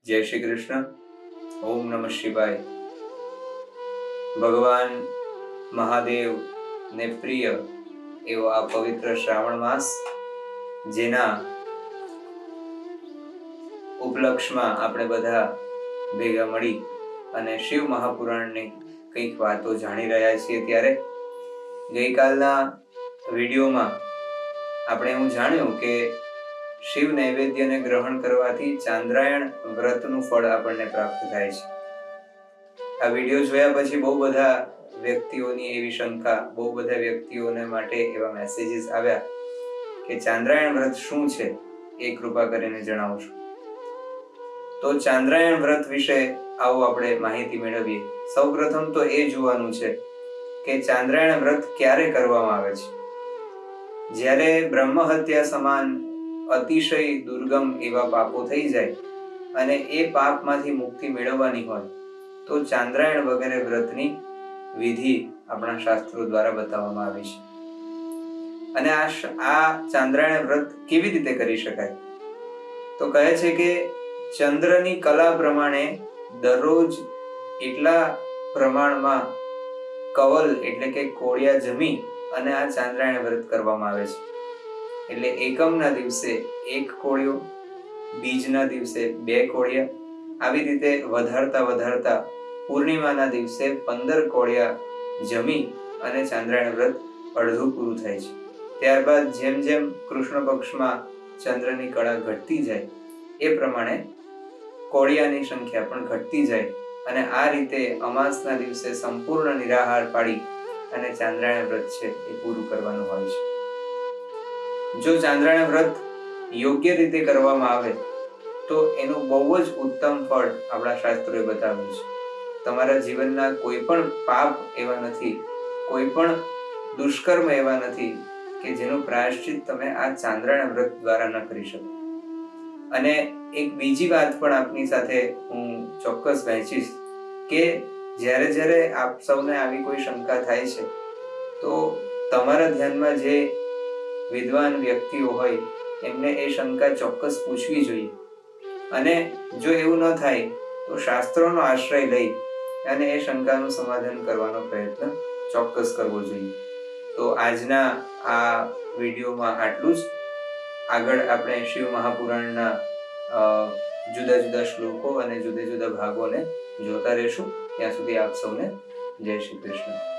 જય શ્રી કૃષ્ણ. ઓમ નમઃ શિવાય. ભગવાન મહાદેવ ને પ્રિય એવો આ પવિત્ર શ્રાવણ માસ, જેના ઉપલક્ષમાં આપણે બધા ભેગા મળી અને શિવ મહાપુરાણની કંઈક વાતો જાણી રહ્યા છીએ, ત્યારે ગઈકાલના વિડીયોમાં આપણે એવું જાણ્યું કે શિવ નૈવેદ્યને ગ્રહણ કરવાથી ચાંદ્રાયણ વ્રતનું ફળ આપણને પ્રાપ્ત થાય છે. આ વિડીયો જોયા પછી બહુ બધા વ્યક્તિઓની એવી શંકા, બહુ બધા વ્યક્તિઓને માટે એવા મેસેજીસ આવ્યા કે ચાંદ્રાયણ વ્રત શું છે એ કૃપા કરીને જણાવશો. તો ચાંદ્રાયણ વ્રત વિશે આવો આપણે માહિતી મેળવીએ. સૌપ્રથમ તો એ જોવાનું છે કે ચાંદ્રાયણ વ્રત ક્યારે કરવામાં આવે છે. જ્યારે બ્રહ્મ હત્યા સમાન અતિશય દુર્ગમ એવા પાપો થઈ જાય અને એ પાપમાંથી મુક્તિ મેળવવાની હોય તો ચાંદ્રાયણ વગેરે વ્રતની વિધિ આપણા શાસ્ત્રો દ્વારા બતાવવામાં આવી છે. અને આ ચાંદ્રાયણ વ્રત કેવી રીતે કરી શકાય? તો કહે છે કે ચંદ્રની કલા પ્રમાણે દરરોજ એટલા પ્રમાણમાં કવલ એટલે કે કોળિયા જમી અને આ ચાંદ્રાયણ વ્રત કરવામાં આવે છે. એટલે એકમના દિવસે 1 કોળિયો, બીજના દિવસે 2 કોળિયા, આવી રીતે વધારતા પૂર્ણિમાના દિવસે 15 કોળિયા જમી અને ચાંદ્રાયણ વ્રત અડધું પૂરું થાય છે. ત્યારબાદ જેમ જેમ કૃષ્ણ પક્ષમાં ચંદ્રની કળા ઘટતી જાય એ પ્રમાણે કોળિયાની સંખ્યા પણ ઘટતી જાય અને આ રીતે અમાસના દિવસે સંપૂર્ણ નિરાહાર પાડી અને ચાંદ્રાયણ વ્રત છે એ પૂરું કરવાનું હોય છે. જો ચાંદ્રાયણ વ્રત યોગ્ય રીતે કરવામાં આવે તો એનું બહુ જ ઉત્તમ ફળ આપણા શાસ્ત્રોએ બતાવ્યું છે. તમારા જીવનના કોઈ પણ પાપ એવા નથી, કોઈ પણ દુષ્કર્મ એવા નથી કે જેનું પ્રાયશ્ચિત તમે આ ચાંદ્રાયણ વ્રત દ્વારા ન કરી શકો. અને એક બીજી વાત પણ આપની સાથે હું ચોક્કસ વહેંચીશ કે જ્યારે આપ સૌને આવી કોઈ શંકા થાય છે તો તમારા ધ્યાનમાં જે વિદ્વાન વ્યક્તિઓ હોય એમને એ શંકા ચોક્કસ પૂછવી જોઈએ. અને જો એવું ન થાય તો શાસ્ત્રોનો આશ્રય લઈ અને એ શંકાનું સમાધાન કરવાનો પ્રયત્ન ચોક્કસ કરવો જોઈએ. તો આજના આ વિડીયોમાં આટલું જ. આગળ આપણે શિવ મહાપુરાણના જુદા જુદા શ્લોકો અને જુદા જુદા ભાગોને જોતા રહેશું. ત્યાં સુધી આપ સૌને જય શ્રી કૃષ્ણ.